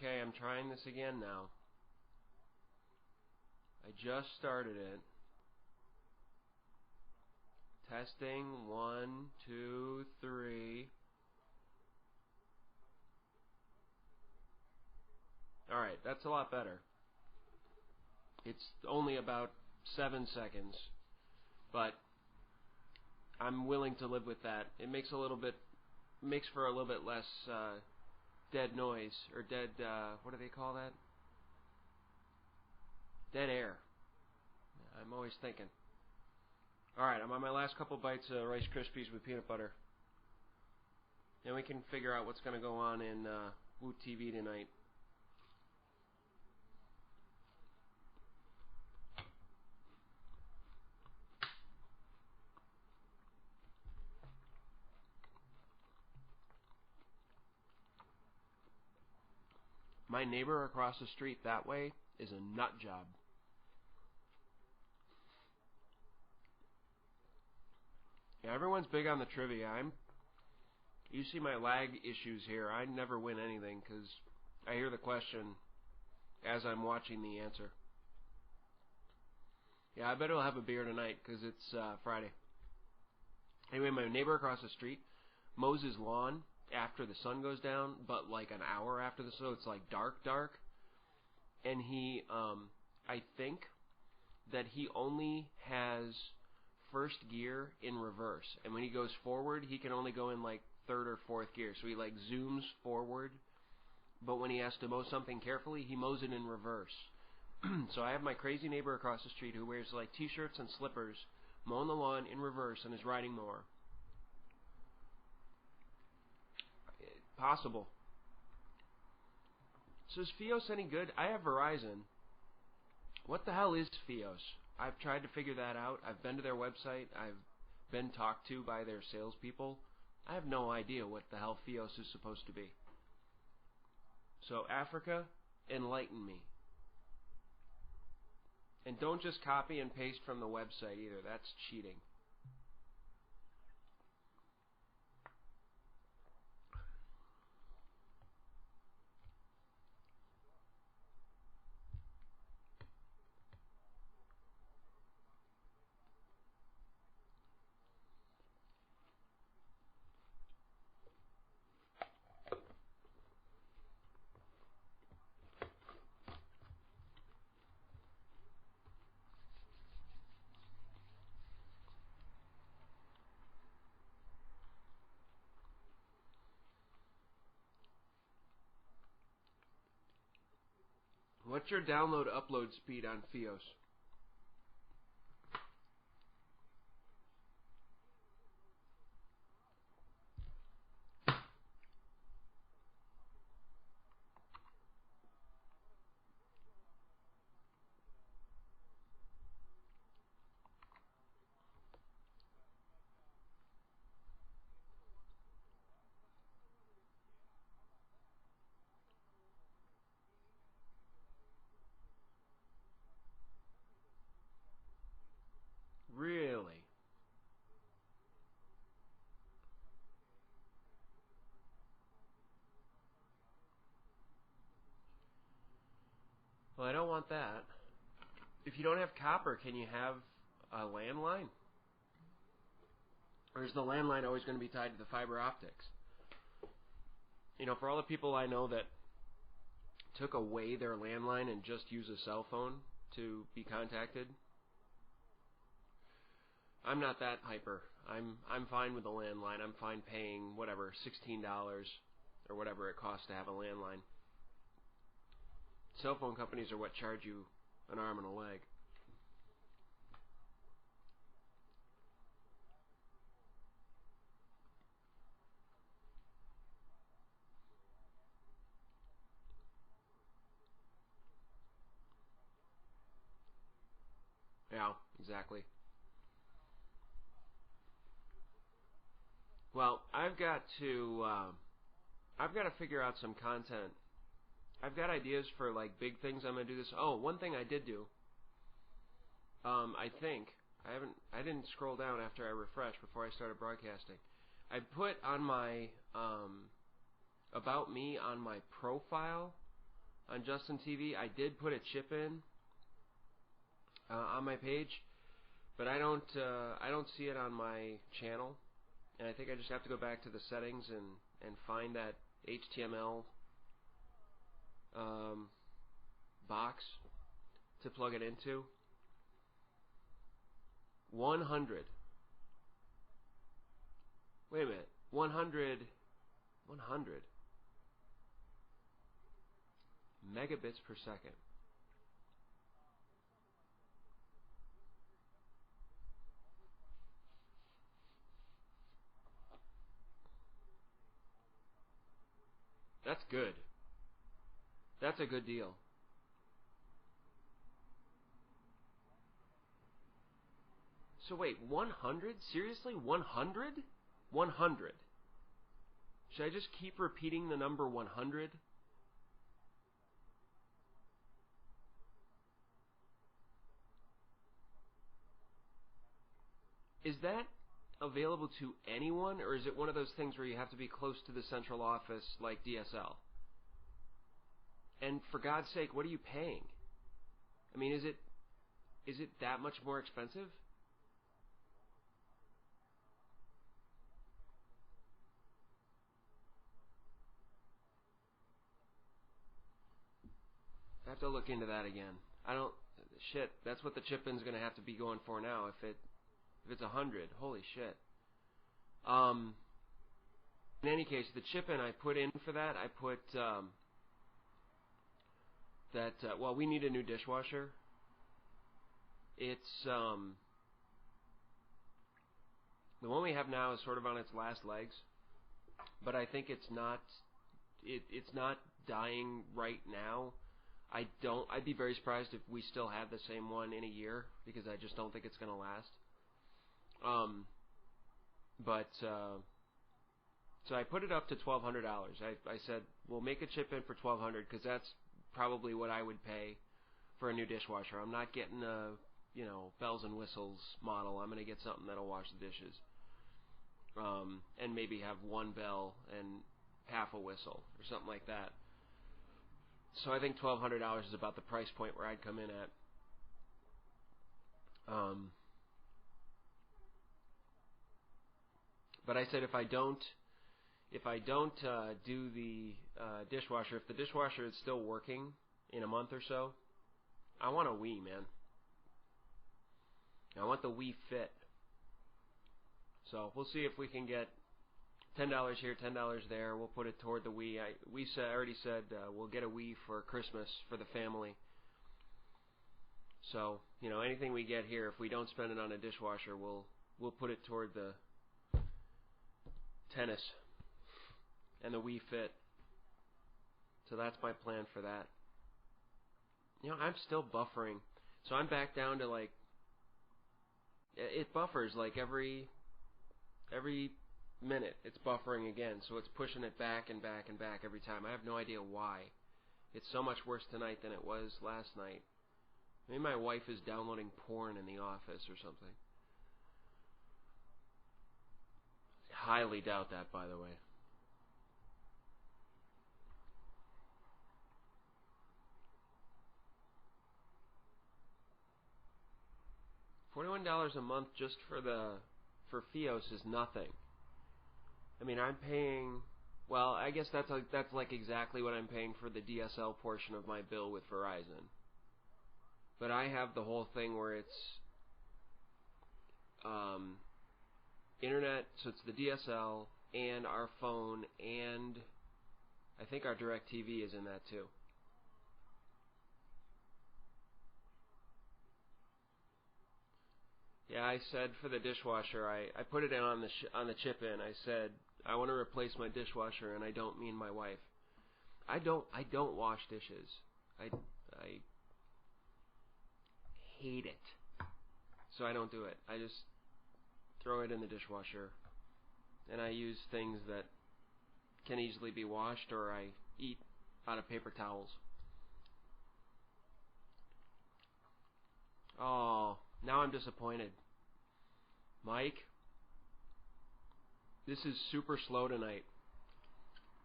Okay, I'm trying this again now. I just started it. Testing, 1, 2, 3. Alright, that's a lot better. It's only about 7 seconds, but I'm willing to live with that. It makes for a little bit less dead noise, or dead, what do they call that? Dead air. I'm always thinking. Alright, I'm on my last couple bites of Rice Krispies with peanut butter. Then we can figure out what's going to go on in Woot TV tonight. My neighbor across the street that way is a nut job. Yeah, everyone's big on the trivia. You see my lag issues here. I never win anything because I hear the question as I'm watching the answer. Yeah, I bet I'll have a beer tonight because it's Friday. Anyway, my neighbor across the street mows his lawn after the sun goes down, but like an hour after the sun, so it's like dark. And he, I think that he only has first gear in reverse, and when he goes forward, he can only go in like third or fourth gear. So he like zooms forward, but when he has to mow something carefully, he mows it in reverse. So I have my crazy neighbor across the street who wears like t-shirts and slippers, mowing the lawn in reverse and is riding mower. Possible. So is Fios any good? I have Verizon. What the hell is Fios? I've tried to figure that out. I've been to their website. I've been talked to by their salespeople. I have no idea what the hell Fios is supposed to be. So Africa, enlighten me. And don't just copy and paste from the website either. That's cheating. What's your download upload speed on Fios? Really? Well, I don't want that. If you don't have copper, can you have a landline? Or is the landline always going to be tied to the fiber optics? You know, for all the people I know that took away their landline and just use a cell phone to be contacted, I'm not that hyper. I'm fine with the landline. I'm fine paying whatever, $16 or whatever it costs to have a landline. Cell phone companies are what charge you an arm and a leg. Yeah, exactly. Well, I've got to figure out some content. I've got ideas for like big things I'm gonna do this. Oh, one thing I did do. I think I didn't scroll down after I refreshed before I started broadcasting. I put on my about me on my profile on Justin TV. I did put a chip in on my page, but I don't see it on my channel, and I think I just have to go back to the settings and find that HTML box to plug it into. 100. Wait a minute. 100 megabits per second. That's good. That's a good deal. So wait, 100? Seriously? 100? 100. Should I just keep repeating the number 100? Is that available to anyone, or is it one of those things where you have to be close to the central office like DSL? And for God's sake, what are you paying? I mean, is it that much more expensive? I have to look into that again. Shit, that's what the chip-in's going to have to be going for now if it's 100. Holy shit. In any case, the chip-in I put in for that, I put well, we need a new dishwasher. It's the one we have now is sort of on its last legs, but I think it's not dying right now. I'd be very surprised if we still had the same one in a year, because I just don't think it's going to last. So I put it up to $1,200. I said, we'll make a chip in for $1,200, because that's probably what I would pay for a new dishwasher. I'm not getting a, bells and whistles model. I'm going to get something that'll wash the dishes. And maybe have one bell and half a whistle, or something like that. So I think $1,200 is about the price point where I'd come in at. But I said if I don't do the dishwasher, if the dishwasher is still working in a month or so, I want a Wii, man. I want the Wii Fit. So we'll see if we can get $10 here, $10 there. We'll put it toward the Wii. I already said we'll get a Wii for Christmas for the family. So anything we get here, if we don't spend it on a dishwasher, we'll put it toward the tennis and the Wii Fit. So that's my plan for that. I'm still buffering, so I'm back down to it buffers every minute. It's buffering again, so it's pushing it back and back and back every time. I have no idea why. It's so much worse tonight than it was last night. Maybe my wife is downloading porn in the office or something. I highly doubt that, by the way. $41 a month just for Fios is nothing. I mean, I'm paying. Well, I guess that's exactly what I'm paying for the DSL portion of my bill with Verizon. But I have the whole thing where it's internet, so it's the DSL and our phone, and I think our DirecTV is in that too. Yeah, I said for the dishwasher, I put it in on the chip-in. I said I want to replace my dishwasher, and I don't mean my wife. I don't wash dishes. I hate it. So I don't do it. I just throw it in the dishwasher, and I use things that can easily be washed, or I eat out of paper towels. Oh, now I'm disappointed. Mike, this is super slow tonight.